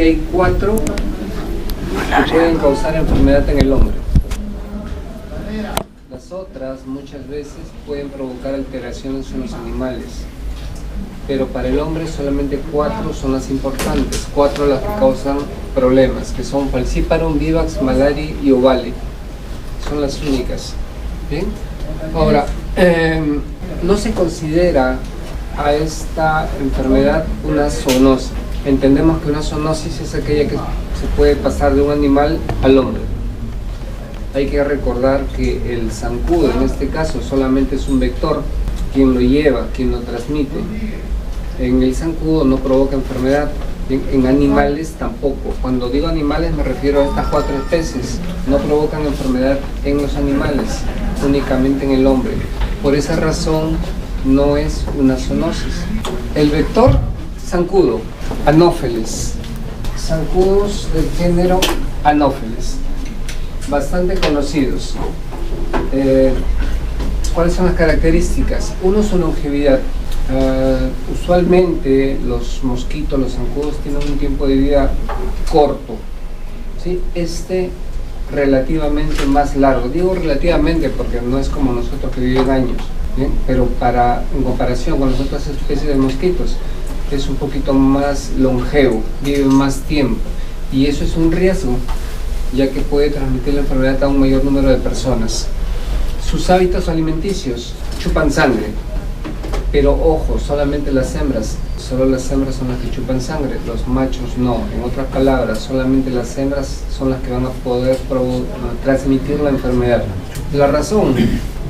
hay 4 que pueden causar enfermedad en el hombre. Las otras muchas veces pueden provocar alteraciones en los animales, pero para el hombre solamente 4 son las importantes, 4 las que causan problemas, que son Falciparum, Vivax, Malaria y Ovale. Son las únicas. ¿Bien? Ahora, no se considera a esta enfermedad una zoonosis. Entendemos que una zoonosis es aquella que se puede pasar de un animal al hombre. Hay que recordar que el zancudo en este caso solamente es un vector, quien lo lleva, quien lo transmite. En el zancudo no provoca enfermedad, en animales tampoco. Cuando digo animales me refiero a estas 4 especies, no provocan enfermedad en los animales, únicamente en el hombre. Por esa razón no es una zoonosis. El vector zancudo, Anopheles, zancudos del género Anopheles, bastante conocidos. ¿Cuáles son las características? Uno, su longevidad. Usualmente los mosquitos, los zancudos tienen un tiempo de vida corto, ¿sí? Relativamente más largo. Digo relativamente porque no es como nosotros que viven años, ¿bien? Pero en comparación con las otras especies de mosquitos es un poquito más longevo, vive más tiempo, y eso es un riesgo, ya que puede transmitir la enfermedad a un mayor número de personas. Sus hábitos alimenticios: chupan sangre, pero ojo, solamente las hembras, solo las hembras son las que chupan sangre, los machos no. En otras palabras, solamente las hembras son las que van a poder transmitir la enfermedad. La razón,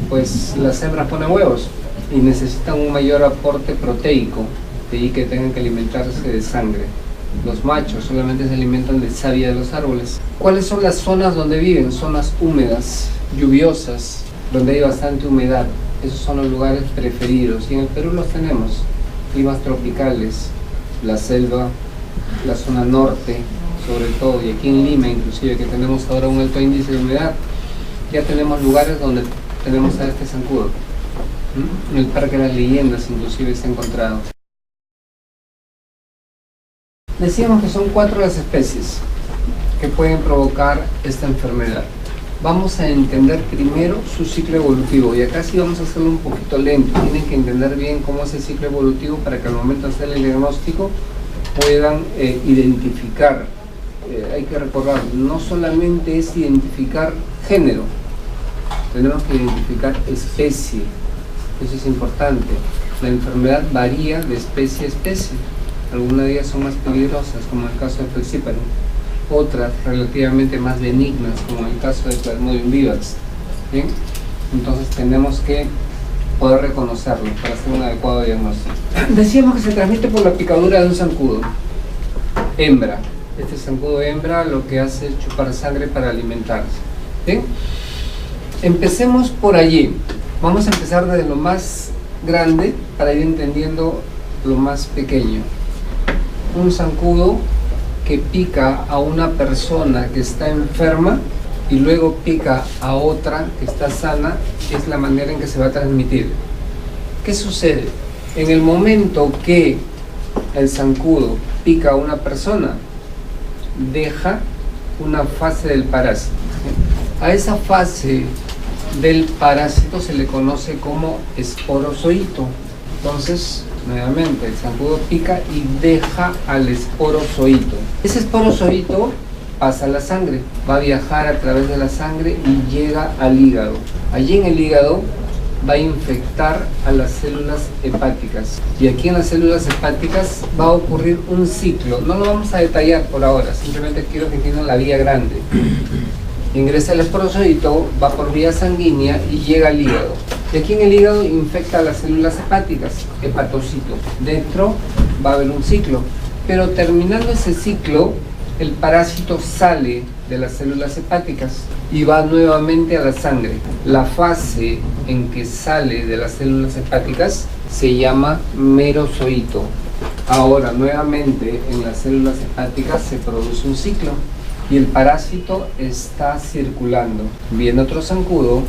pues las hembras ponen huevos y necesitan un mayor aporte proteico, de ahí que tengan que alimentarse de sangre. Los machos solamente se alimentan de savia de los árboles. ¿Cuáles son las zonas donde viven? Zonas húmedas, lluviosas, donde hay bastante humedad. Esos son los lugares preferidos, y en el Perú los tenemos: climas tropicales, la selva, la zona norte sobre todo, y aquí en Lima inclusive, que tenemos ahora un alto índice de humedad, ya tenemos lugares donde tenemos a este zancudo. En el Parque de las Leyendas inclusive se ha encontrado. Decíamos que son 4 las especies que pueden provocar esta enfermedad. Vamos a entender primero su ciclo evolutivo, y acá sí vamos a hacerlo un poquito lento. Tienen que entender bien cómo es el ciclo evolutivo para que al momento de hacer el diagnóstico puedan identificar. Hay que recordar, no solamente es identificar género, tenemos que identificar especie. Eso es importante. La enfermedad varía de especie a especie. Algunas de ellas son más peligrosas, como el caso de Falciparum, otras relativamente más benignas, como el caso de Plasmodium vivax. ¿Bien? Entonces tenemos que poder reconocerlo para hacer un adecuado diagnóstico. Decíamos que se transmite por la picadura de un zancudo hembra. Este zancudo hembra lo que hace es chupar sangre para alimentarse. ¿Bien? Empecemos por allí. Vamos a empezar desde lo más grande para ir entendiendo lo más pequeño. Un zancudo que pica a una persona que está enferma y luego pica a otra que está sana, es la manera en que se va a transmitir. ¿Qué sucede? En el momento que el zancudo pica a una persona, deja una fase del parásito. A esa fase del parásito se le conoce como esporozoito. Entonces, nuevamente, el zancudo pica y deja al esporozoito. Ese esporozoito pasa a la sangre, va a viajar a través de la sangre y llega al hígado. Allí en el hígado va a infectar a las células hepáticas. Y aquí en las células hepáticas va a ocurrir un ciclo. No lo vamos a detallar por ahora, simplemente quiero que entiendan la vía grande. Ingresa el esporozoito, va por vía sanguínea y llega al hígado. Y aquí en el hígado infecta a las células hepáticas, hepatocito. Dentro va a haber un ciclo, pero terminando ese ciclo, el parásito sale de las células hepáticas y va nuevamente a la sangre. La fase en que sale de las células hepáticas se llama merozoito. Ahora, nuevamente, en las células hepáticas se produce un ciclo y el parásito está circulando. Viene otro zancudo,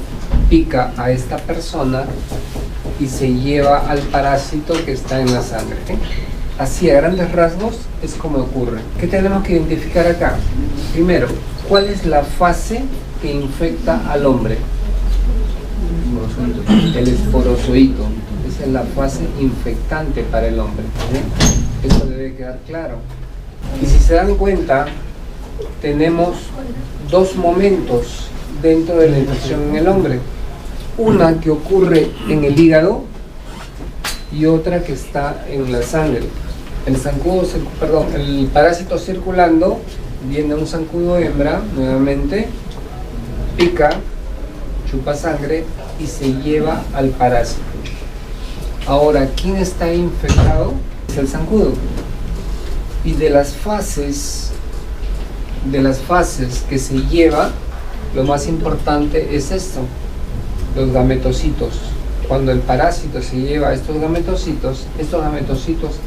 pica a esta persona y se lleva al parásito que está en la sangre. Así a grandes rasgos es como ocurre. ¿Qué tenemos que identificar acá? Primero, ¿cuál es la fase que infecta al hombre? El esporozoito. Esa es la fase infectante para el hombre. ¿Sí? Eso debe quedar claro. Y si se dan cuenta, tenemos dos momentos dentro de la infección en el hombre. Una que ocurre en el hígado y otra que está en la sangre. El parásito circulando, viene un zancudo hembra, nuevamente, pica, chupa sangre y se lleva al parásito. Ahora, ¿quién está infectado? Es el zancudo. Y de las fases que se lleva, lo más importante es esto, los gametocitos. Cuando el parásito se lleva a estos gametocitos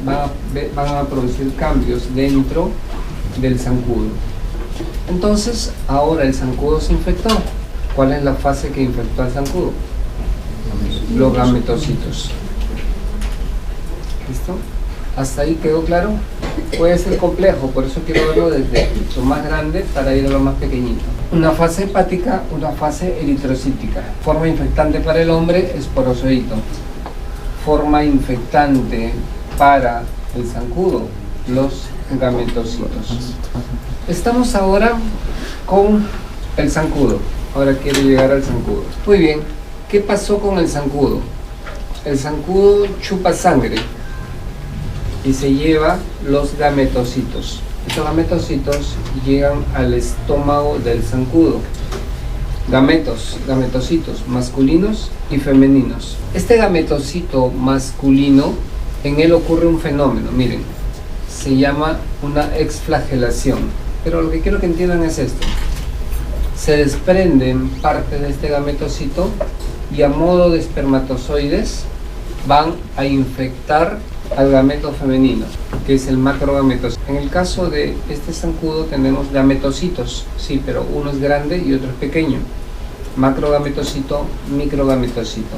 van a producir cambios dentro del zancudo. Entonces, ahora el zancudo se infectó. ¿Cuál es la fase que infectó al zancudo? Los gametocitos. ¿Listo? ¿Hasta ahí quedó claro? Puede ser complejo, por eso quiero verlo desde lo más grande para ir a lo más pequeñito. Una fase hepática, una fase eritrocítica. Forma infectante para el hombre, esporozoito. Forma infectante para el zancudo, los gametocitos. Estamos ahora con el zancudo. Ahora quiero llegar al zancudo. Muy bien, ¿qué pasó con el zancudo? El zancudo chupa sangre y se lleva los gametocitos. Estos gametocitos llegan al estómago del zancudo. Gametocitos masculinos y femeninos. Este gametocito masculino, en él ocurre un fenómeno, miren, se llama una exflagelación. Pero lo que quiero que entiendan es esto. Se desprenden parte de este gametocito y a modo de espermatozoides van a infectar al gameto femenino, que es el macrogametocito. En el caso de este zancudo tenemos gametocitos, sí, pero uno es grande y otro es pequeño. Macrogametocito, microgametocito.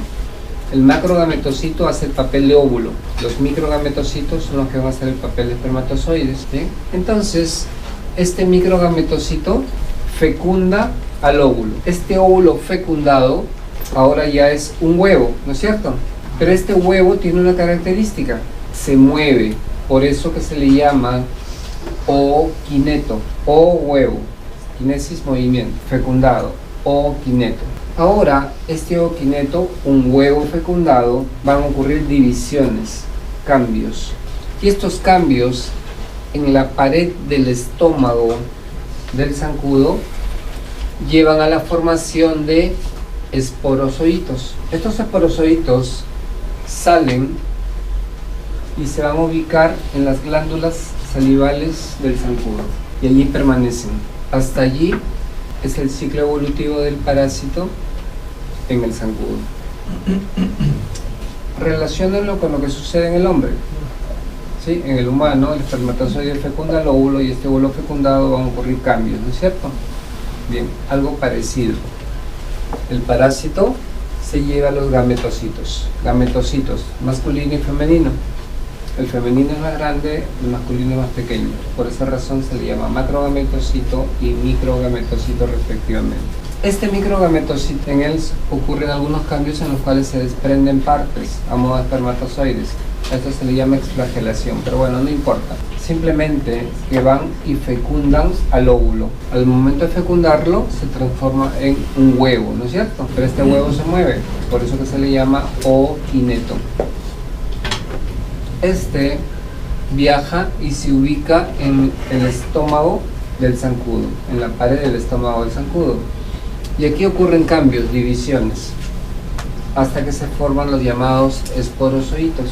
El macrogametocito hace el papel de óvulo, los microgametocitos son los que van a hacer el papel de espermatozoides, ¿sí? Entonces, este microgametocito fecunda al óvulo. Este óvulo fecundado ahora ya es un huevo, ¿no es cierto? Pero este huevo tiene una característica, se mueve, por eso que se le llama ookineto, o huevo, kinesis, movimiento, fecundado, ookineto. Ahora, este ookineto, un huevo fecundado, van a ocurrir divisiones, cambios. Y estos cambios en la pared del estómago del zancudo llevan a la formación de esporozoitos. Estos esporozoitos salen y se van a ubicar en las glándulas salivales del zancudo y allí permanecen. Hasta allí es el ciclo evolutivo del parásito en el zancudo. Relaciónenlo con lo que sucede en el hombre. ¿Sí? En el humano, el espermatozoide fecunda el óvulo y este óvulo fecundado van a ocurrir cambios, ¿no es cierto? Bien, algo parecido. El parásito se lleva a los gametocitos masculino y femenino. El femenino es más grande, el masculino es más pequeño. Por esa razón se le llama macrogametocito y microgametocito respectivamente. Este microgametocito, en él ocurren algunos cambios en los cuales se desprenden partes a modo de espermatozoides. A esto se le llama exflagelación, pero bueno, no importa. Simplemente que van y fecundan al óvulo. Al momento de fecundarlo, se transforma en un huevo, ¿no es cierto? Pero este huevo se mueve, por eso que se le llama ookineto. Este viaja y se ubica en el estómago del zancudo, en la pared del estómago del zancudo. Y aquí ocurren cambios, divisiones, hasta que se forman los llamados esporozoitos.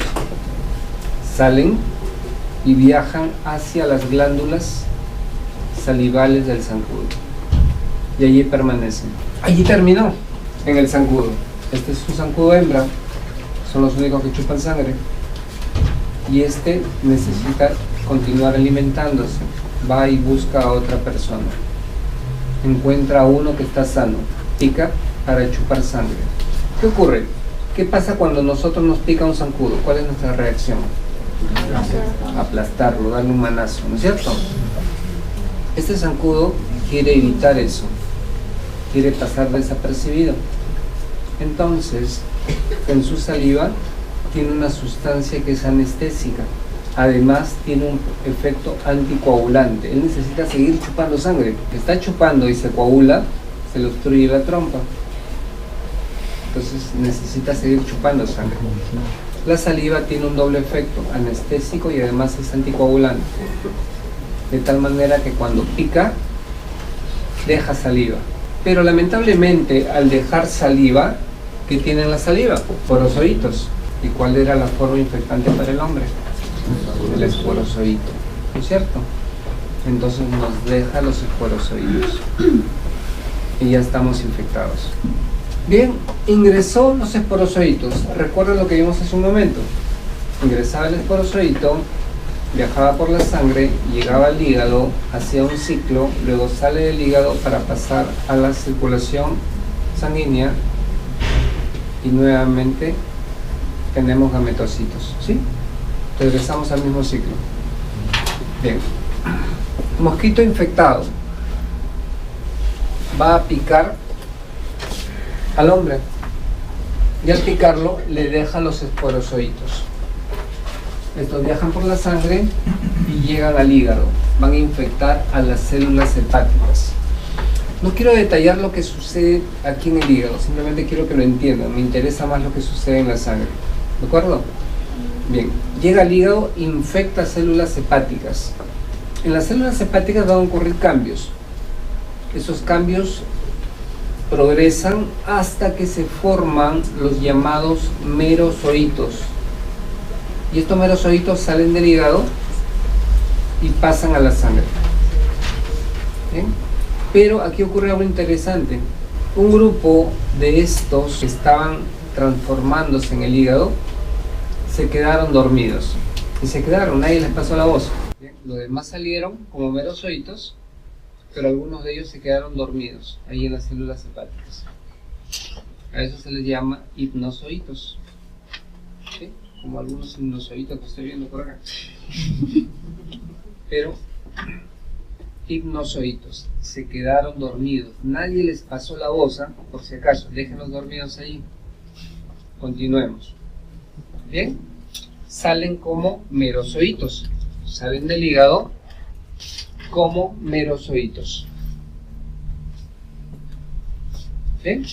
Salen y viajan hacia las glándulas salivales del zancudo y allí permanecen. Allí terminó, en el zancudo. Este es un zancudo hembra, son los únicos que chupan sangre y este necesita continuar alimentándose. Va y busca a otra persona, encuentra a uno que está sano, pica para chupar sangre. ¿Qué ocurre? ¿Qué pasa cuando nosotros nos pica un zancudo? ¿Cuál es nuestra reacción? aplastarlo, darle un manazo, ¿no es cierto? Este zancudo quiere evitar eso, quiere pasar desapercibido. Entonces, en su saliva tiene una sustancia que es anestésica. Además, tiene un efecto anticoagulante. Él necesita seguir chupando sangre. Está chupando y se coagula, se le obstruye la trompa. Entonces, necesita seguir chupando sangre. La saliva tiene un doble efecto, anestésico y además es anticoagulante. De tal manera que cuando pica, deja saliva. Pero lamentablemente, al dejar saliva, ¿qué tiene en la saliva? Esporozoitos. ¿Y cuál era la forma infectante para el hombre? El esporozoito, ¿no es cierto? Entonces nos deja los esporozoitos y ya estamos infectados. Bien, ingresó los esporozoitos. Recuerden lo que vimos hace un momento. Ingresaba el esporozoito, viajaba por la sangre, llegaba al hígado, hacía un ciclo, luego sale del hígado para pasar a la circulación sanguínea y nuevamente tenemos gametocitos, ¿sí? Regresamos al mismo ciclo. Bien. Mosquito infectado va a picar al hombre y al picarlo le deja los esporozoitos. Estos viajan por la sangre y llegan al hígado. Van a infectar a las células hepáticas. No quiero detallar lo que sucede aquí en el hígado, simplemente quiero que lo entiendan. Me interesa más lo que sucede en la sangre. ¿De acuerdo? Bien, llega al hígado, infecta células hepáticas. En las células hepáticas van a ocurrir cambios. Esos cambios progresan hasta que se forman los llamados merozoitos. Y estos merozoitos salen del hígado y pasan a la sangre. ¿Bien? Pero aquí ocurre algo interesante. Un grupo de estos que estaban transformándose en el hígado se quedaron dormidos. Y se quedaron, nadie les pasó la voz. Bien, los demás salieron como merozoitos, pero algunos de ellos se quedaron dormidos ahí en las células hepáticas. A eso se les llama hipnozoitos. ¿Sí? Como algunos hipnozoitos que estoy viendo por acá. Pero hipnozoitos se quedaron dormidos. Nadie les pasó la voz, por si acaso, déjenlos dormidos ahí. Continuemos. Bien, salen como merozoitos, salen del hígado como merozoitos. Bien,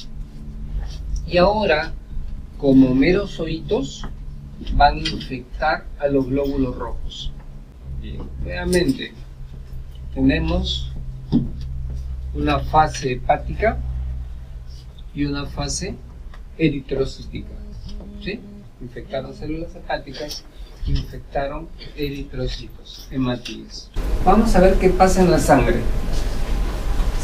y ahora como merozoitos van a infectar a los glóbulos rojos. Bien, nuevamente tenemos una fase hepática y una fase eritrocítica. ¿Sí? Infectaron células hepáticas, infectaron eritrocitos, hematíes. Vamos a ver qué pasa en la sangre.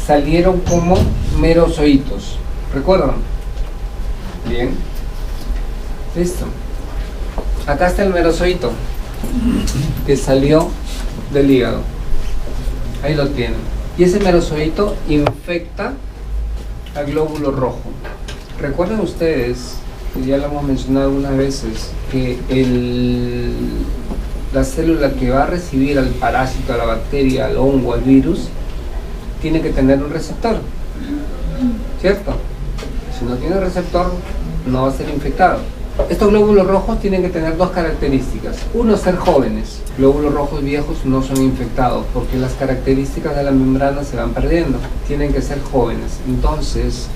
Salieron como merozoitos. ¿Recuerdan? Bien. Listo. Acá está el merozoito que salió del hígado. Ahí lo tienen. Y ese merozoito infecta al glóbulo rojo. Recuerden ustedes, ya lo hemos mencionado algunas veces, que la célula que va a recibir al parásito, a la bacteria, al hongo, al virus, tiene que tener un receptor, ¿cierto? Si no tiene receptor, no va a ser infectado. Estos glóbulos rojos tienen que tener dos características. Uno, ser jóvenes. Glóbulos rojos viejos no son infectados porque las características de la membrana se van perdiendo. Tienen que ser jóvenes. Entonces,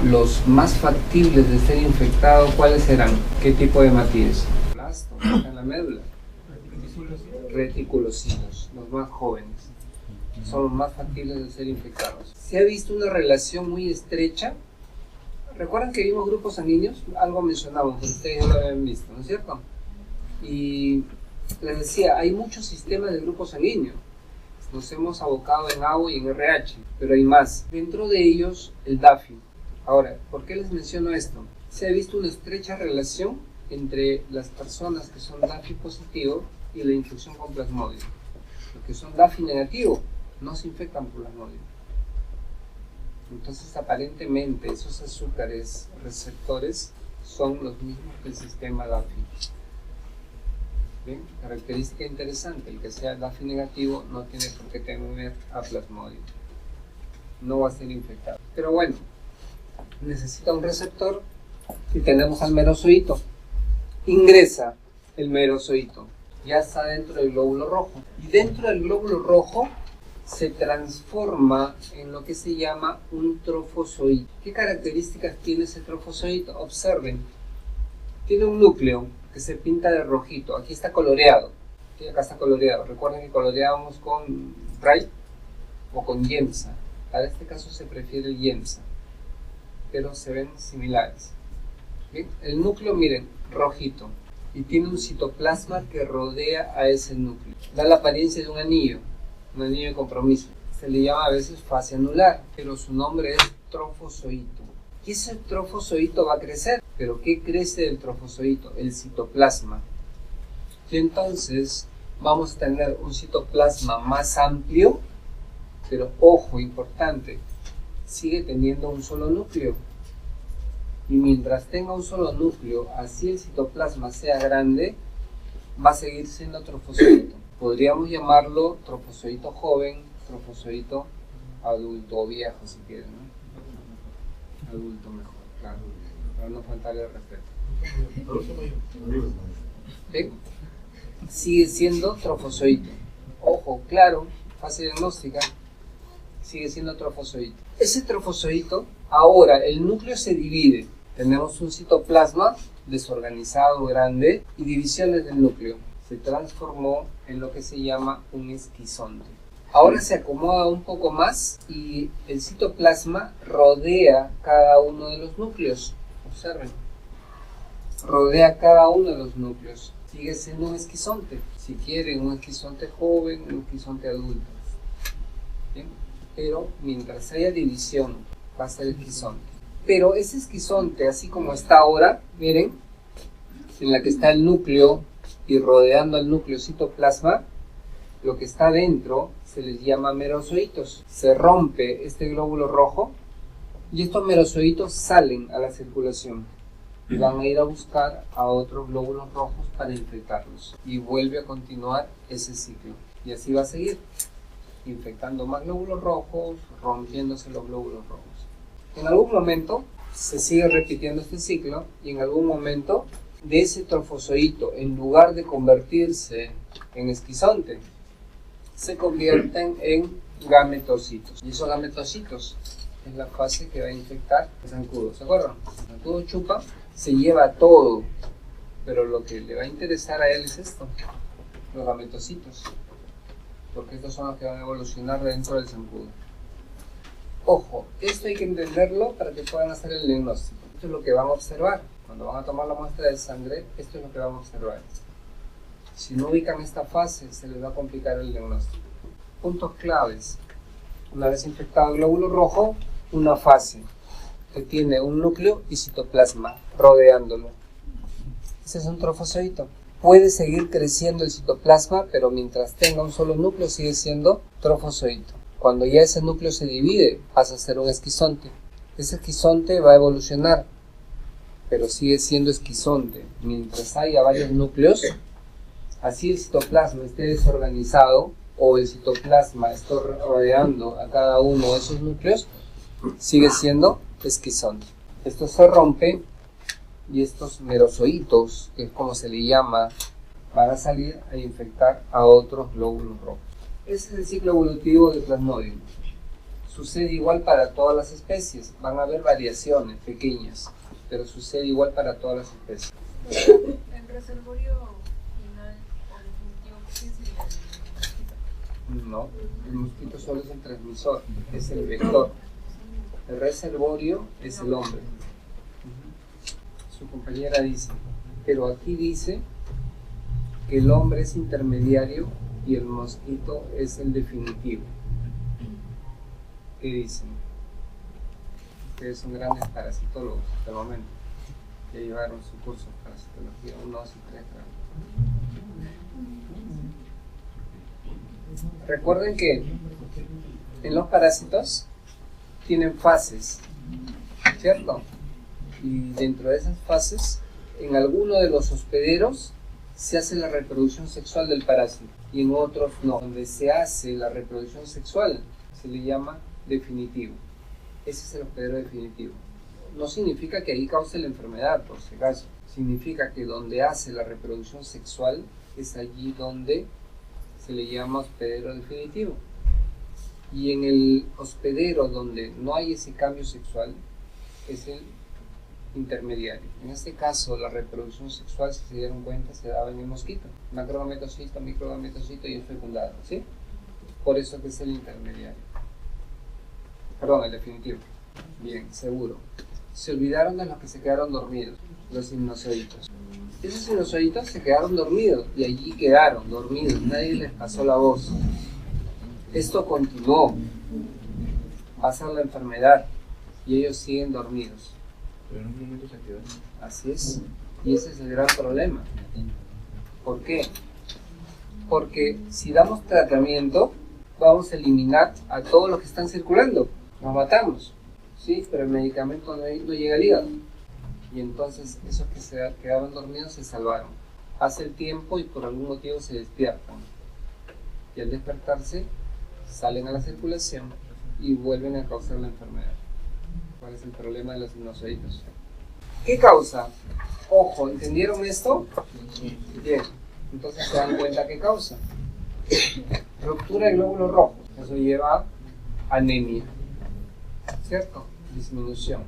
los más factibles de ser infectados, ¿cuáles serán? ¿Qué tipo de hematíes? Blasto, en la médula. Reticulocitos, los más jóvenes. Son los más factibles de ser infectados. Se ha visto una relación muy estrecha. ¿Recuerdan que vimos grupos sanguíneos? Algo mencionamos, pero ustedes ya lo habían visto, ¿no es cierto? Y les decía, hay muchos sistemas de grupos sanguíneos. Nos hemos abocado en ABO y en RH, pero hay más. Dentro de ellos, el DAFI. Ahora, ¿por qué les menciono esto? Se ha visto una estrecha relación entre las personas que son DAFI positivo y la infección con plasmodium. Los que son DAFI negativo no se infectan por plasmodium. Entonces, aparentemente, esos azúcares receptores son los mismos que el sistema DAFI. ¿Bien? Característica interesante, el que sea DAFI negativo no tiene por qué tener a Plasmodium. No va a ser infectado. Pero bueno, necesita un receptor y tenemos al merozoito. Ingresa el merozoito, ya está dentro del glóbulo rojo. Y dentro del glóbulo rojo se transforma en lo que se llama un trofozoito. ¿Qué características tiene ese trofozoito? Observen, tiene un núcleo que se pinta de rojito. Aquí está coloreado, y acá está coloreado. Recuerden que coloreábamos con Bright o con Yemsa. Para este caso se prefiere el Yemsa, pero se ven similares. ¿Bien? El núcleo, miren, rojito, y tiene un citoplasma que rodea a ese núcleo. Da la apariencia de un anillo de compromiso. Se le llama a veces fase anular, pero su nombre es trofozoito. Y ese trofozoito va a crecer. ¿Pero qué crece del trofozoito? El citoplasma. Y entonces vamos a tener un citoplasma más amplio, pero ojo, importante, sigue teniendo un solo núcleo. Y mientras tenga un solo núcleo, así el citoplasma sea grande, va a seguir siendo trofozoito. Podríamos llamarlo trofozoito joven, trofozoito adulto o viejo si quieren, ¿no? Adulto mejor, claro, para no faltarle el respeto. ¿Ven? Sigue siendo trofozoito. Ojo, claro, fase diagnóstica, sigue siendo trofozoito. Ese trofozoito, ahora el núcleo se divide. Tenemos un citoplasma desorganizado, grande, y divisiones del núcleo. Se transformó en lo que se llama un esquizonte. Ahora se acomoda un poco más y el citoplasma rodea cada uno de los núcleos. Observen. Rodea cada uno de los núcleos. Sigue siendo un esquizonte. Si quieren, un esquizonte joven, un esquizonte adulto. ¿Bien? Pero mientras haya división, va a ser esquizonte. Pero ese esquizonte, así como está ahora, miren, en la que está el núcleo y rodeando al núcleo citoplasma, lo que está dentro se les llama merozoitos. Se rompe este glóbulo rojo y estos merozoitos salen a la circulación y van a ir a buscar a otros glóbulos rojos para infectarlos. Y vuelve a continuar ese ciclo. Y así va a seguir, infectando más glóbulos rojos, rompiéndose los glóbulos rojos. En algún momento se sigue repitiendo este ciclo y en algún momento de ese trofozoito, en lugar de convertirse en esquizonte, se convierten en gametocitos. Y esos gametocitos es la fase que va a infectar el zancudo. ¿Se acuerdan? El zancudo chupa, se lleva todo, pero lo que le va a interesar a él es esto, los gametocitos, porque estos son los que van a evolucionar dentro del zancudo. Ojo, esto hay que entenderlo para que puedan hacer el diagnóstico. Esto es lo que van a observar. Cuando van a tomar la muestra de sangre, esto es lo que van a observar. Si no ubican esta fase, se les va a complicar el diagnóstico. Puntos claves. Una vez infectado el glóbulo rojo, una fase que tiene un núcleo y citoplasma rodeándolo. Ese es un trofozoito. Puede seguir creciendo el citoplasma, pero mientras tenga un solo núcleo sigue siendo trofozoito. Cuando ya ese núcleo se divide, pasa a ser un esquizonte. Ese esquizonte va a evolucionar, pero sigue siendo esquizonte. Mientras haya varios núcleos, así el citoplasma esté desorganizado o el citoplasma esté rodeando a cada uno de esos núcleos, sigue siendo esquizonte. Esto se rompe y estos merozoitos, que es como se le llama, van a salir a infectar a otros glóbulos rojos. Ese es el ciclo evolutivo del Plasmodium. Sucede igual para todas las especies. Van a haber variaciones pequeñas, pero sucede igual para todas las especies. ¿El reservorio final o definitivo qué sería el mosquito? No, el mosquito solo es el transmisor, es el vector. El reservorio es el hombre. Su compañera dice, pero aquí dice que el hombre es intermediario y el mosquito es el definitivo. ¿Qué dicen? Ustedes son grandes parasitólogos hasta el momento. Ya llevaron su curso de parasitología 1, 2 y 3. Recuerden que en los parásitos tienen fases, ¿cierto? Y dentro de esas fases, en alguno de los hospederos se hace la reproducción sexual del parásito y en otros no. Donde se hace la reproducción sexual se le llama definitivo. Ese es el hospedero definitivo. No significa que ahí cause la enfermedad, por si acaso. Significa que donde hace la reproducción sexual es allí donde se le llama hospedero definitivo. Y en el hospedero donde no hay ese cambio sexual es el intermediario. En este caso, la reproducción sexual, si se dieron cuenta, se daba en el mosquito. Macrogametocito, microgametocito y es fecundado, ¿sí? Por eso que es el intermediario. Perdón, el definitivo. Bien, seguro. Se olvidaron de los que se quedaron dormidos, los sinusoides. Esos sinusoides se quedaron dormidos y allí quedaron dormidos, nadie les pasó la voz. Esto continuó, pasa la enfermedad y ellos siguen dormidos. Pero en un momento se quedó. Así es, y ese es el gran problema. ¿Por qué? Porque si damos tratamiento, vamos a eliminar a todos los que están circulando, nos matamos, ¿sí? Pero el medicamento no llega al hígado. Y entonces esos que se quedaron dormidos se salvaron. Hace el tiempo y por algún motivo se despiertan. Y al despertarse salen a la circulación y vuelven a causar la enfermedad. ¿Cuál es el problema de los sinusoides? ¿Qué causa? Ojo, ¿entendieron esto? Bien, entonces se dan cuenta qué causa. Ruptura de glóbulos rojos. Eso lleva a anemia, ¿cierto? Disminución.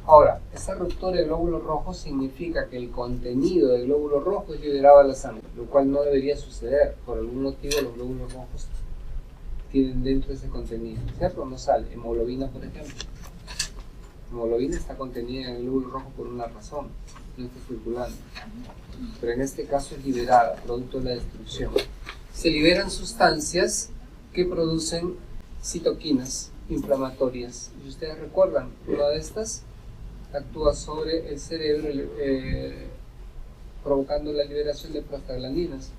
Ahora, esa ruptura de glóbulos rojos significa que el contenido de glóbulos rojos es liberado a la sangre, lo cual no debería suceder. Por algún motivo los glóbulos rojos tienen dentro ese contenido, ¿cierto? No sale. Hemoglobina, por ejemplo. Hemoglobina está contenida en el glóbulo rojo por una razón, no está circulando. Pero en este caso es liberada, producto de la destrucción. Se liberan sustancias que producen citoquinas inflamatorias. Y ustedes recuerdan, una de estas actúa sobre el cerebro provocando la liberación de prostaglandinas,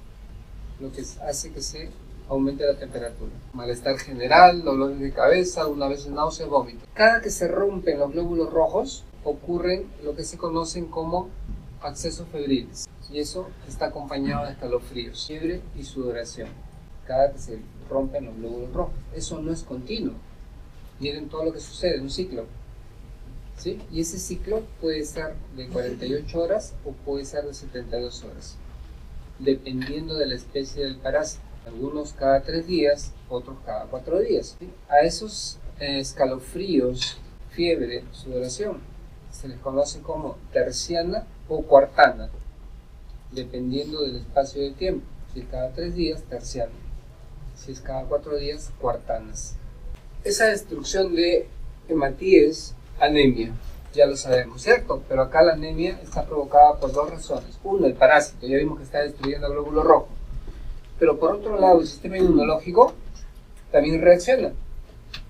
lo que hace que se aumente la temperatura. Malestar general, dolores de cabeza, algunas veces náuseas, vómitos. Cada que se rompen los glóbulos rojos, ocurren lo que se conocen como accesos febriles. Y eso está acompañado de escalofríos, fiebre y sudoración. Cada que se rompen los glóbulos rojos. Eso no es continuo. Miren todo lo que sucede, un ciclo. ¿Sí? Y ese ciclo puede ser de 48 horas o puede ser de 72 horas, dependiendo de la especie del parásito. Algunos cada 3 días, otros cada 4 días. ¿Sí? A esos escalofríos, fiebre, sudoración, se les conoce como terciana o cuartana, dependiendo del espacio de tiempo. Si es cada 3 días, terciana. Si es cada 4 días, cuartanas. Esa destrucción de hematíes, anemia, ya lo sabemos, ¿cierto? Pero acá la anemia está provocada por 2 razones. Uno, el parásito, ya vimos que está destruyendo el glóbulo rojo. Pero por otro lado, el sistema inmunológico también reacciona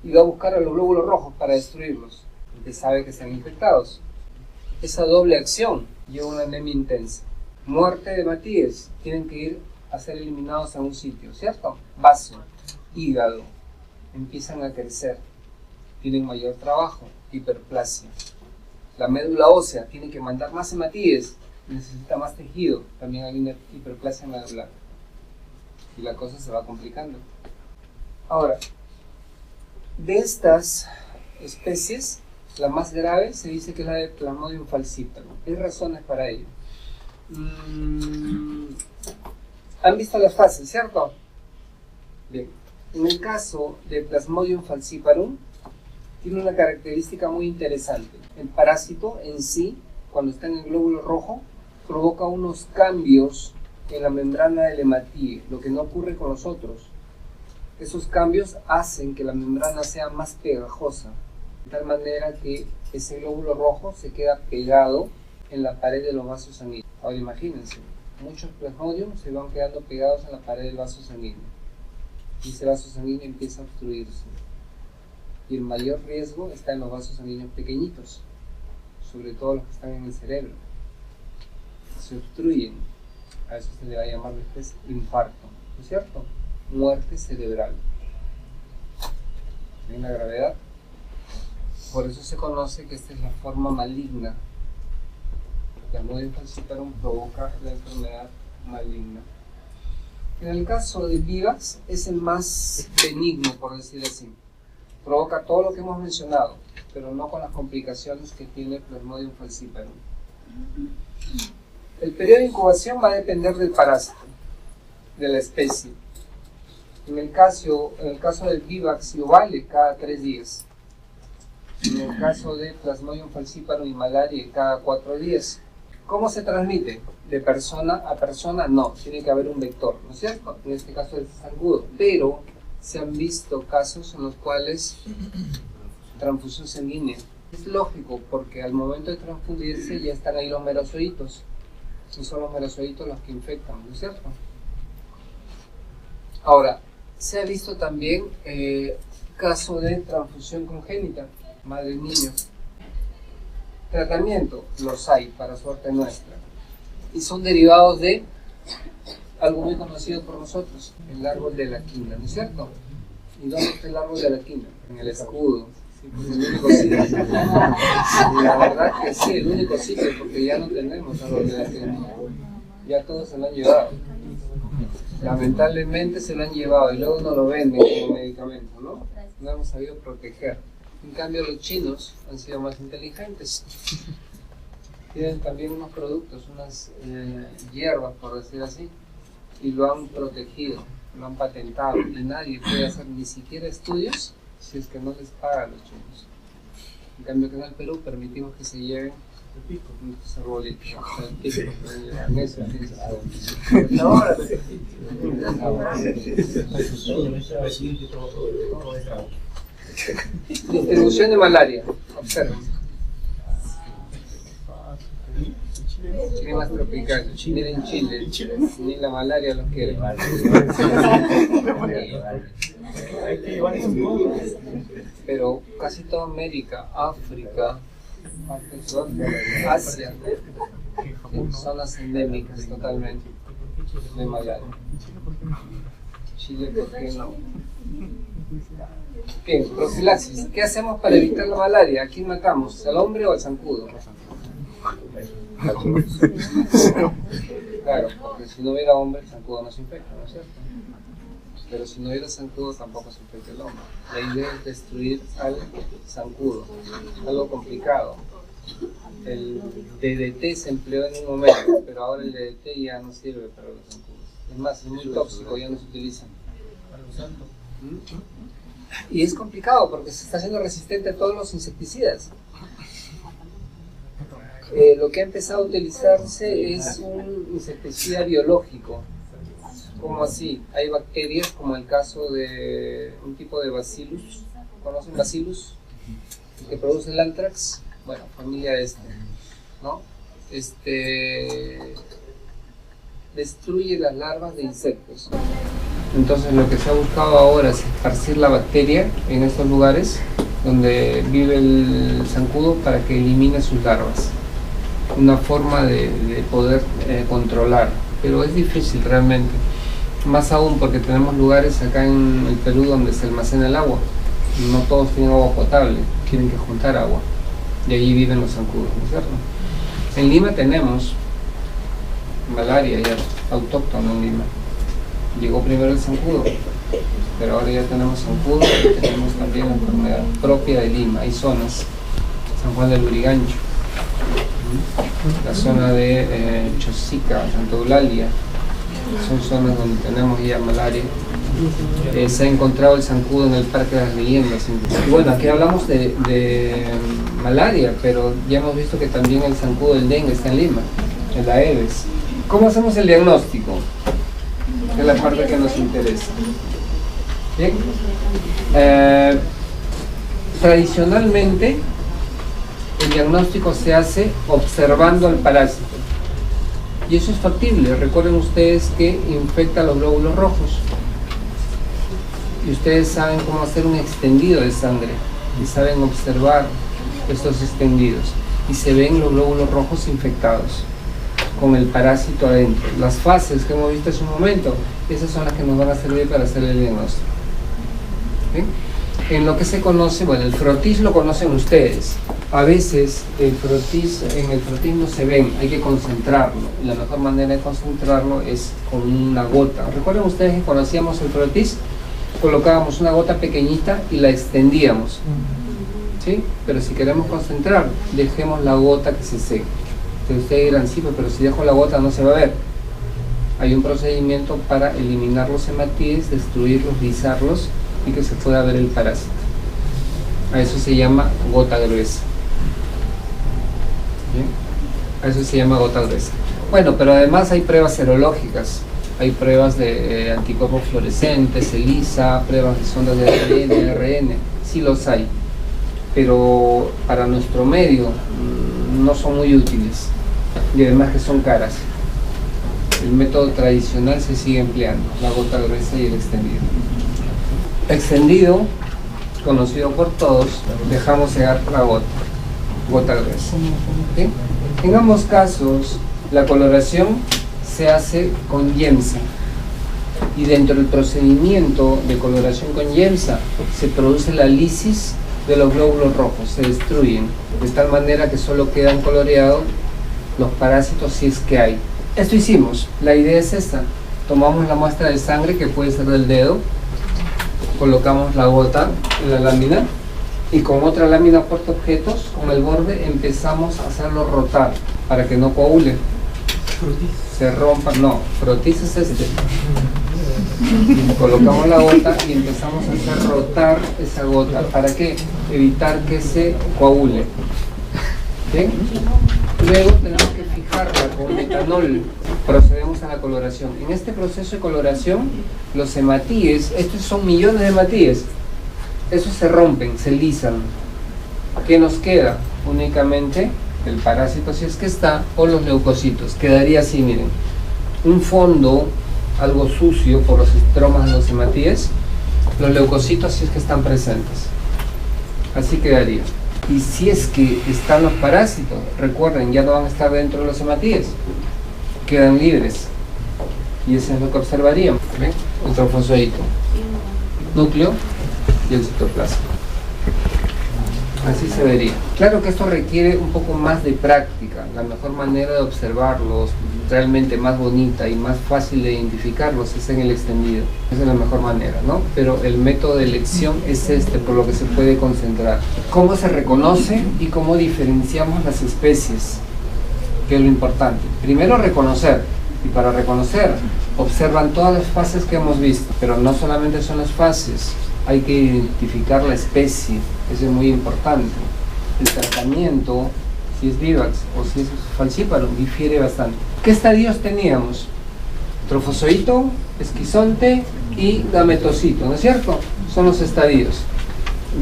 y va a buscar a los glóbulos rojos para destruirlos, porque sabe que están infectados. Esa doble acción lleva a una anemia intensa. Muerte de hematíes, tienen que ir a ser eliminados a un sitio, ¿cierto? Vaso, hígado, empiezan a crecer, tienen mayor trabajo, hiperplasia. La médula ósea tiene que mandar más hematíes, necesita más tejido, también hay una hiperplasia medular. Y la cosa se va complicando. Ahora, de estas especies, la más grave se dice que es la de Plasmodium falciparum. Hay razones para ello. ¿Han visto las fases, cierto? Bien. En el caso de Plasmodium falciparum, tiene una característica muy interesante. El parásito en sí, cuando está en el glóbulo rojo, provoca unos cambios en la membrana del hematíe, lo que no ocurre con los otros. Esos cambios hacen que la membrana sea más pegajosa, de tal manera que ese glóbulo rojo se queda pegado en la pared de los vasos sanguíneos. Ahora imagínense, muchos plasmodium se van quedando pegados en la pared del vaso sanguíneo y ese vaso sanguíneo empieza a obstruirse. Y el mayor riesgo está en los vasos sanguíneos pequeñitos, sobre todo los que están en el cerebro. Se obstruyen. A eso se le va a llamar después infarto, ¿no es cierto? Muerte cerebral. ¿Ven la gravedad? Por eso se conoce que esta es la forma maligna. Plasmodium falciparum provoca la enfermedad maligna. En el caso de Vivax es el más benigno, por decir así. Provoca todo lo que hemos mencionado, pero no con las complicaciones que tiene Plasmodium falciparum. El periodo de incubación va a depender del parásito, de la especie. En el caso del Vivax vale cada 3 días. En el caso de Plasmodium falciparum y malaria, cada 4 días. ¿Cómo se transmite? De persona a persona, no, tiene que haber un vector, ¿no es cierto? En este caso es zancudo, pero se han visto casos en los cuales transfusión sanguínea. Es lógico, porque al momento de transfundirse ya están ahí los merozoitos, y son los merozoitos los que infectan, ¿no es cierto? Ahora, se ha visto también caso de transfusión congénita, madre y niño. Tratamiento, los hay, para suerte nuestra, y son derivados de algo muy conocido por nosotros, el árbol de la quina, ¿no es cierto? ¿Y dónde está el árbol de la quina? En el escudo. Es el único sitio. La verdad que sí, el único sitio, porque ya no tenemos árbol de la quina. Ya todos se lo han llevado. Lamentablemente se lo han llevado y luego no lo venden como medicamento, ¿no? No hemos sabido proteger. En cambio los chinos han sido más inteligentes. Tienen también unos productos, unas hierbas, por decir así, y lo han protegido, lo han patentado, y nadie puede hacer ni siquiera estudios si es que no les pagan a los chinos. En cambio que en el Perú permitimos que se lleven nuestros arbolitos, el pico, en eso distribución de malaria, observen. Climas tropicales, miren Chile, ni la malaria los quiere. Pero casi toda América, África, Asia, zonas endémicas totalmente de malaria. Chile, ¿por qué no? Bien, profilaxis. ¿Qué hacemos para evitar la malaria? ¿A quién matamos? ¿Al hombre o al zancudo? Claro, porque si no hubiera hombre, el zancudo no se infecta, ¿no es cierto? Pero si no hubiera zancudo, tampoco se infecta el hombre. La idea es destruir al zancudo, algo complicado. El DDT se empleó en un momento, pero ahora el DDT ya no sirve para los zancudos. Es más, es muy tóxico, ya no se utiliza. Y es complicado porque se está haciendo resistente a todos los insecticidas. Lo que ha empezado a utilizarse es un insecticida biológico. ¿Cómo así? Hay bacterias, como el caso de un tipo de bacillus. ¿Conocen bacillus? El que produce el anthrax. Bueno, familia ¿no? Destruye las larvas de insectos. Entonces lo que se ha buscado ahora es esparcir la bacteria en estos lugares donde vive el zancudo para que elimine sus larvas. Una forma de poder controlar, pero es difícil realmente. Más aún porque tenemos lugares acá en el Perú donde se almacena el agua. No todos tienen agua potable, tienen que juntar agua. Y allí viven los zancudos, ¿no es cierto? En Lima tenemos malaria ya autóctona en Lima. Llegó primero el zancudo, pero ahora ya tenemos zancudo y tenemos también la enfermedad propia de Lima. Hay zonas, San Juan del Lurigancho, la zona de Chosica, Santa Eulalia, son zonas donde tenemos ya malaria. Se ha encontrado el zancudo en el Parque de las Leyendas. Y bueno, aquí hablamos de malaria, pero ya hemos visto que también el zancudo del dengue está en Lima, en la Aedes. ¿Cómo hacemos el diagnóstico? Que es la parte que nos interesa. Bien. Tradicionalmente, el diagnóstico se hace observando al parásito. Y eso es factible. Recuerden ustedes que infecta los glóbulos rojos. Y ustedes saben cómo hacer un extendido de sangre. Y saben observar estos extendidos. Y se ven los glóbulos rojos infectados con el parásito adentro. Las fases que hemos visto hace un momento, esas son las que nos van a servir para hacer el diagnóstico. ¿Bien? en lo que se conoce, bueno, el frotis lo conocen ustedes. A veces el frotis, en el frotis no se ven, hay que concentrarlo. Y la mejor manera de concentrarlo es con una gota. ¿Recuerdan ustedes que cuando hacíamos el frotis? Colocábamos una gota pequeñita y la extendíamos. ¿Sí? Pero si queremos concentrar, dejemos la gota que se seque. Entonces ustedes dirán, sí, pero si dejo la gota no se va a ver. Hay un procedimiento para eliminar los hematíes, destruirlos, lisarlos y que se pueda ver el parásito. A eso se llama gota gruesa. ¿Bien? A eso se llama gota gruesa. Bueno, pero además hay pruebas serológicas. Hay pruebas de anticuerpos fluorescentes, ELISA, pruebas de sondas de ADN, ARN. Sí los hay. Pero para nuestro medio no son muy útiles. Y además que son caras. El método tradicional se sigue empleando, la gota gruesa y el extendido. Extendido, conocido por todos, dejamos cegar la gota gruesa. ¿Sí? En ambos casos, la coloración se hace con Yemsa. Y dentro del procedimiento de coloración con Yemsa, se produce la lisis de los glóbulos rojos, se destruyen, de tal manera que solo quedan coloreados los parásitos si es que hay. Esto hicimos, la idea es esta: tomamos la muestra de sangre, que puede ser del dedo, colocamos la gota en la lámina y con otra lámina portaobjetos, con el borde, empezamos a hacerlo rotar para que no coagule, se rompa. No, frotis es este. Colocamos la gota y empezamos a hacer rotar esa gota. ¿Para qué? Evitar que se coagule. ¿Bien? Luego tenemos que fijarla con metanol. Procedemos a la coloración. En este proceso de coloración, los hematíes, estos son millones de hematíes, esos se rompen, se lisan. ¿Qué nos queda? Únicamente el parásito, si es que está, o los leucocitos. Quedaría así, miren, un fondo algo sucio por los estromas de los hematíes, los leucocitos si es que están presentes. Así quedaría. Y si es que están los parásitos, recuerden, ya no van a estar dentro de los hematíes, quedan libres. Y eso es lo que observaríamos. ¿Ven? El trofozoito, núcleo y el citoplasma. Así se vería. Claro que esto requiere un poco más de práctica. La mejor manera de observarlos, realmente más bonita y más fácil de identificarlos, es en el extendido. Esa es la mejor manera, ¿no? Pero el método de elección es este, por lo que se puede concentrar. ¿Cómo se reconoce y cómo diferenciamos las especies? Que es lo importante. Primero, reconocer. Y para reconocer, observan todas las fases que hemos visto. Pero no solamente son las fases, hay que identificar la especie. Eso es muy importante. El tratamiento, si es Vivax o si es Falciparum, difiere bastante. ¿Qué estadios teníamos? Trofozoito, esquizonte y gametocito, ¿no es cierto? Son los estadios.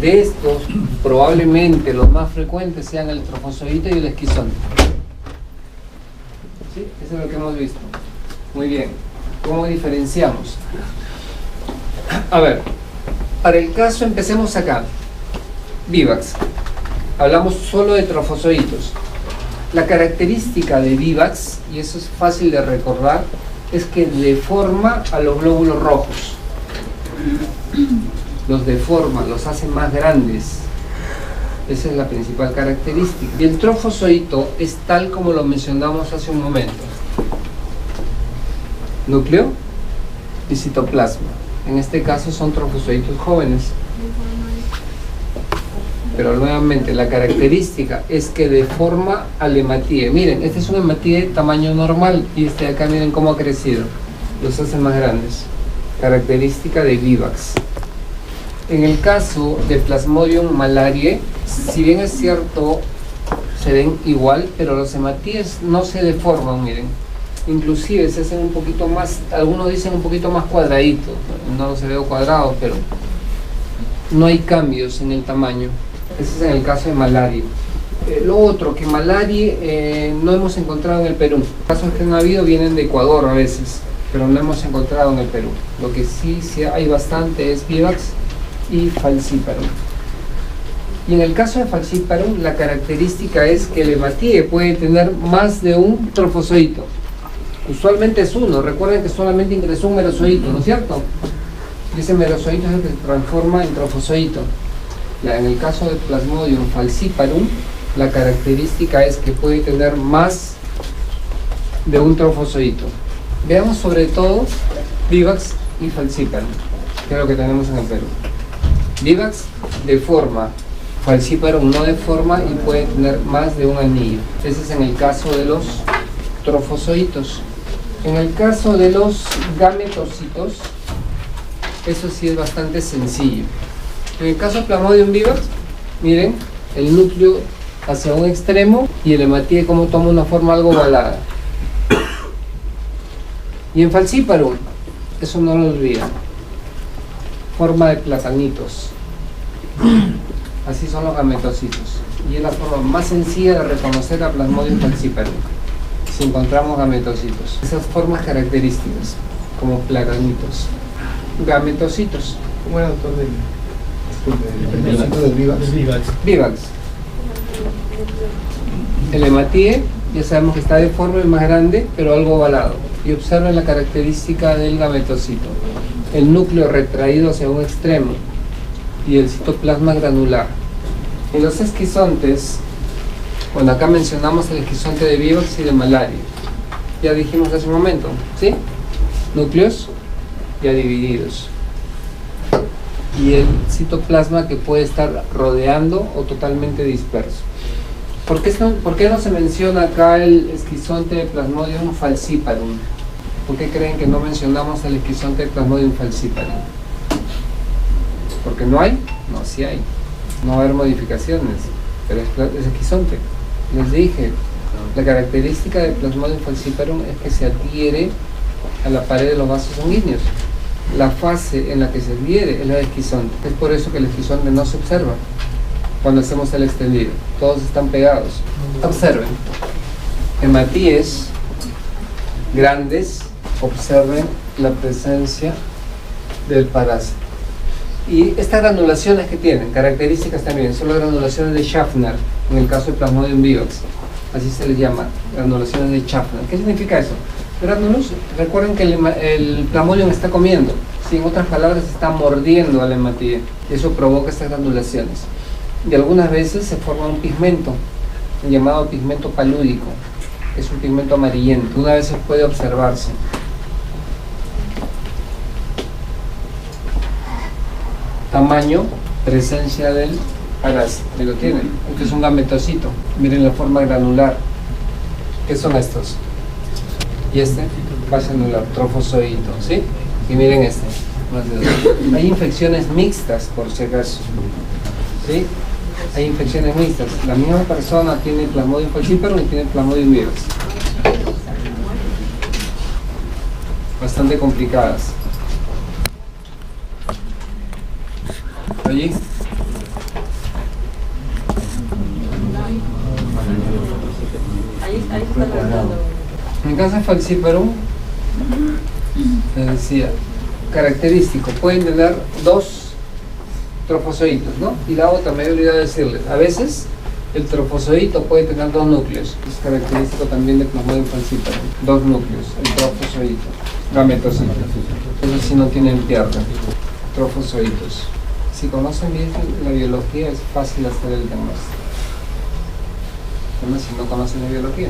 De estos, probablemente los más frecuentes sean el trofozoito y el esquizonte. ¿Sí? Eso es lo que hemos visto. Muy bien. ¿Cómo diferenciamos? A ver, para el caso, empecemos acá. Vivax. Hablamos solo de trofozoitos. La característica de Vivax, y eso es fácil de recordar, es que deforma a los glóbulos rojos. Los deforma, los hace más grandes. Esa es la principal característica. Y el trofozoito es tal como lo mencionamos hace un momento. Núcleo y citoplasma. En este caso son trofozoitos jóvenes. Pero nuevamente la característica es que deforma al hematíe. Miren, este es un hematíe de tamaño normal y este de acá miren cómo ha crecido. Los hace más grandes. Característica de Vivax. En el caso de Plasmodium malariae, si bien es cierto, se ven igual, pero los hematíes no se deforman, miren. Inclusive se hacen un poquito más, algunos dicen un poquito más cuadraditos. No se ve cuadrado, pero no hay cambios en el tamaño. Ese es en el caso de malaria. Lo otro, que malaria no hemos encontrado en el Perú. Los casos que han habido vienen de Ecuador a veces, pero no hemos encontrado en el Perú. Lo que sí hay bastante es Vivax y Falciparum. Y en el caso de Falciparum, la característica es que el hematíe puede tener más de un trofozoito. Usualmente es uno. Recuerden que solamente ingresó un merozoito, ¿no es cierto? Y ese merozoito es el que se transforma en trofozoito. En el caso del Plasmodium falciparum, la característica es que puede tener más de un trofozoito. Veamos sobre todo vivax y falciparum, que es lo que tenemos en el Perú. Vivax de forma, falciparum no de forma y puede tener más de un anillo. Ese es en el caso de los trofozoitos. En el caso de los gametocitos, eso sí es bastante sencillo. En el caso de Plasmodium vivax, miren, el núcleo hacia un extremo y el hematíe como toma una forma algo ovalada. Y en falciparum, eso no lo olviden, forma de platanitos. Así son los gametocitos. Y es la forma más sencilla de reconocer a Plasmodium falciparum, si encontramos gametocitos. Esas formas características, como platanitos. Gametocitos. ¿Cómo era el autor del vivax? Vivax. El hematíe, ya sabemos que está deforme, más grande, pero algo ovalado. Y observen la característica del gametocito. El núcleo retraído hacia un extremo y el citoplasma granular. En los esquizontes, bueno, acá mencionamos el esquizonte de vivax y de malaria. Ya dijimos hace un momento, ¿sí? Núcleos ya divididos. Y el citoplasma que puede estar rodeando o totalmente disperso. ¿Por qué no se menciona acá el esquizonte de Plasmodium falciparum? ¿Por qué creen que no mencionamos el esquizonte de Plasmodium falciparum? ¿Porque no hay? No, sí hay. No va a haber modificaciones, pero es esquizonte. Les dije, la característica de Plasmodium falciparum es que se adhiere a la pared de los vasos sanguíneos. La fase en la que se adhiere es la de esquizonte. Es por eso que el esquizonte no se observa cuando hacemos el extendido. Todos están pegados. Observen. Hematíes grandes, observen la presencia del parásito. Y estas granulaciones que tienen, características también, son las granulaciones de Schaffner, en el caso de Plasmodium vivax. Así se les llama, granulaciones de Schaffner. ¿Qué significa eso? Gránulos, recuerden que el Plasmodium está comiendo, ¿sí? En otras palabras, está mordiendo al hematíe. Y eso provoca estas granulaciones. Y algunas veces se forma un pigmento, llamado pigmento palúdico. Es un pigmento amarillento. Una vez puede observarse. Tamaño, presencia del parásito. Ahí lo tienen. Este es un gametocito. Miren la forma granular. ¿Qué son estos? Y este, base anular, trofozoito, ¿sí? Y miren este. Hay infecciones mixtas, por si acaso. ¿Sí? Hay infecciones mixtas. La misma persona tiene Plasmodium falciparum y tiene Plasmodium vivax. Bastante complicadas. Allí. Ahí se está tratando. En caso de falciparum, les decía, característico, pueden tener dos trofozoitos, ¿no? Y la otra, me he olvidado decirles, a veces el trofozoito puede tener dos núcleos, es característico también de Plasmodium falciparum, dos núcleos, el trofozoito, gametocito, esos sí no tienen pierna, trofozoitos. Si conocen bien la biología es fácil hacer el diagnóstico. Pero si no conocen la biología,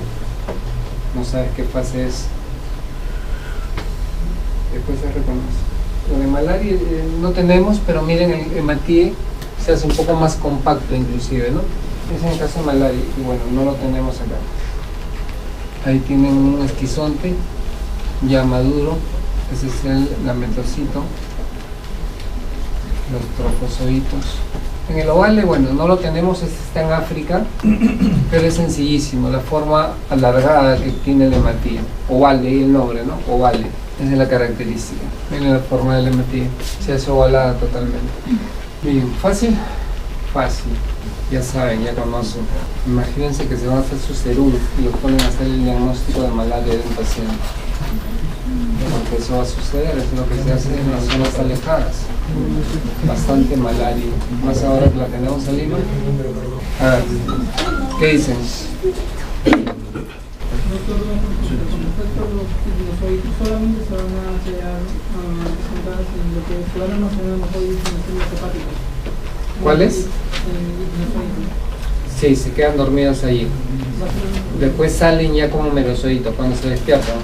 no sabes qué fase es, después se reconoce. Lo de malaria no tenemos, pero miren el hematíe se hace un poco más compacto inclusive, ¿no? Es en el caso de malaria y bueno, no lo tenemos acá. Ahí tienen un esquizonte ya maduro, ese es el gametocito, los trofozoitos. En el ovale, bueno, no lo tenemos, este está en África, pero es sencillísimo, la forma alargada que tiene el hematíe. Ovale, ahí el nombre, ¿no? Ovale, esa es la característica. Miren la forma del hematíe, se hace ovalada totalmente. Bien, ¿fácil? Fácil, ya saben, ya conocen. Imagínense que se van a hacer su serum y los ponen a hacer el diagnóstico de malaria de un paciente. Porque eso va a suceder, es lo que se hace en las zonas alejadas. Bastante malaria, más ahora que la tenemos en Lima. A ver, ¿qué dicen? Los oídos solamente se van a presentar en lo que se van a almacenar mejor en las células hepáticas. ¿Cuáles? Sí, se quedan dormidos allí. Después salen ya como merozoitos cuando se despiertan.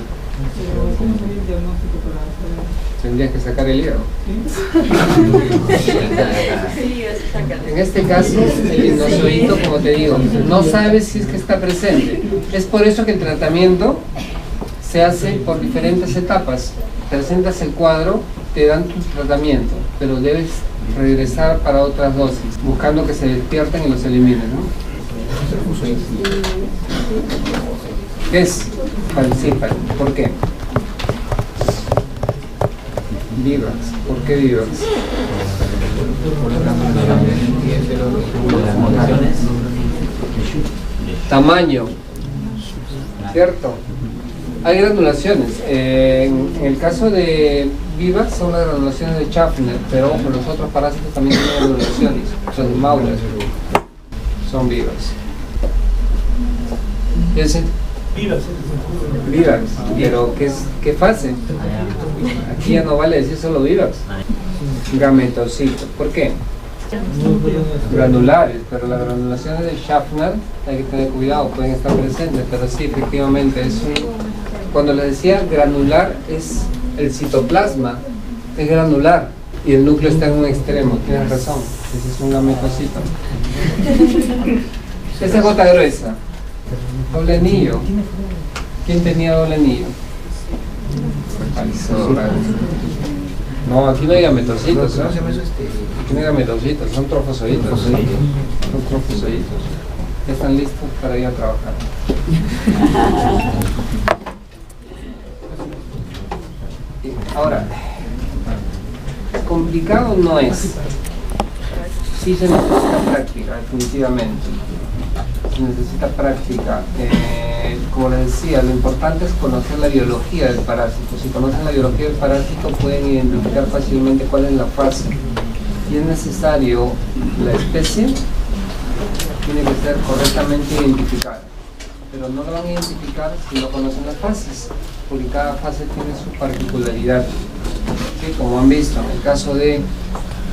¿Cómo sería el diagnóstico para hacer? Tendrías que sacar el hígado. Sí, sácale. En este caso, el hipnozoito, como te digo, no sabes si es que está presente. Es por eso que el tratamiento se hace por diferentes etapas. Presentas el cuadro, te dan tu tratamiento, pero debes regresar para otras dosis, buscando que se despierten y los eliminen, ¿no? ¿Qué es? Falciparum. ¿Por qué? Vivax. ¿Por qué Vivax? Tamaño, ¿cierto? Hay granulaciones. En el caso de Vivax son las granulaciones de Schaffner, pero ojo, los otros parásitos también tienen granulaciones. Son Mauler, son Vivax. ¿Ese? Vivax, pero ¿qué fase? Aquí ya no vale decir solo Vivax. Gametocito, ¿por qué? Granulares, pero las granulaciones de Schaffner hay que tener cuidado, pueden estar presentes, pero sí, efectivamente, cuando les decía granular es el citoplasma, es granular y el núcleo está en un extremo, tienes razón, ese es un gametocito. Esa es gota gruesa, doble anillo. ¿Quién tenía doble anillo? No, aquí no hay gametocitos, ¿no? Aquí no hay gametocitos, son trofozoitos. Son trofozoitos. Ya están listos para ir a trabajar. Ahora, complicado no es. Sí se necesita práctica, definitivamente. Se necesita práctica. Como les decía, lo importante es conocer la biología del parásito. Si conocen la biología del parásito pueden identificar fácilmente cuál es la fase. Y es necesario, la especie tiene que ser correctamente identificada. Pero no la van a identificar si no conocen las fases, porque cada fase tiene su particularidad. ¿Sí? Como han visto, en el caso de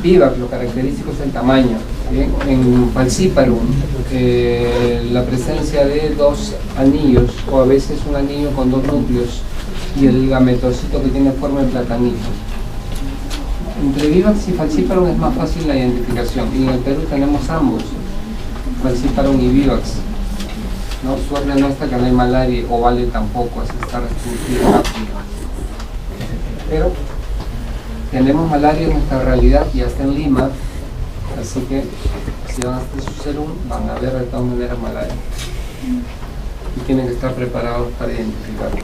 Vivax, lo característico es el tamaño. ¿Bien? En Falciparum, la presencia de dos anillos, o a veces un anillo con dos núcleos, y el gametocito que tiene forma de platanito. Entre Vivax y Falciparum es más fácil la identificación, y en el Perú tenemos ambos, Falciparum y Vivax. No, suerte nuestra que no hay malaria, o vale tampoco, así está restringida en África. Pero tenemos malaria en nuestra realidad y hasta en Lima, así que si van a hacer su serum van a ver de todas maneras malaria y tienen que estar preparados para identificarlo.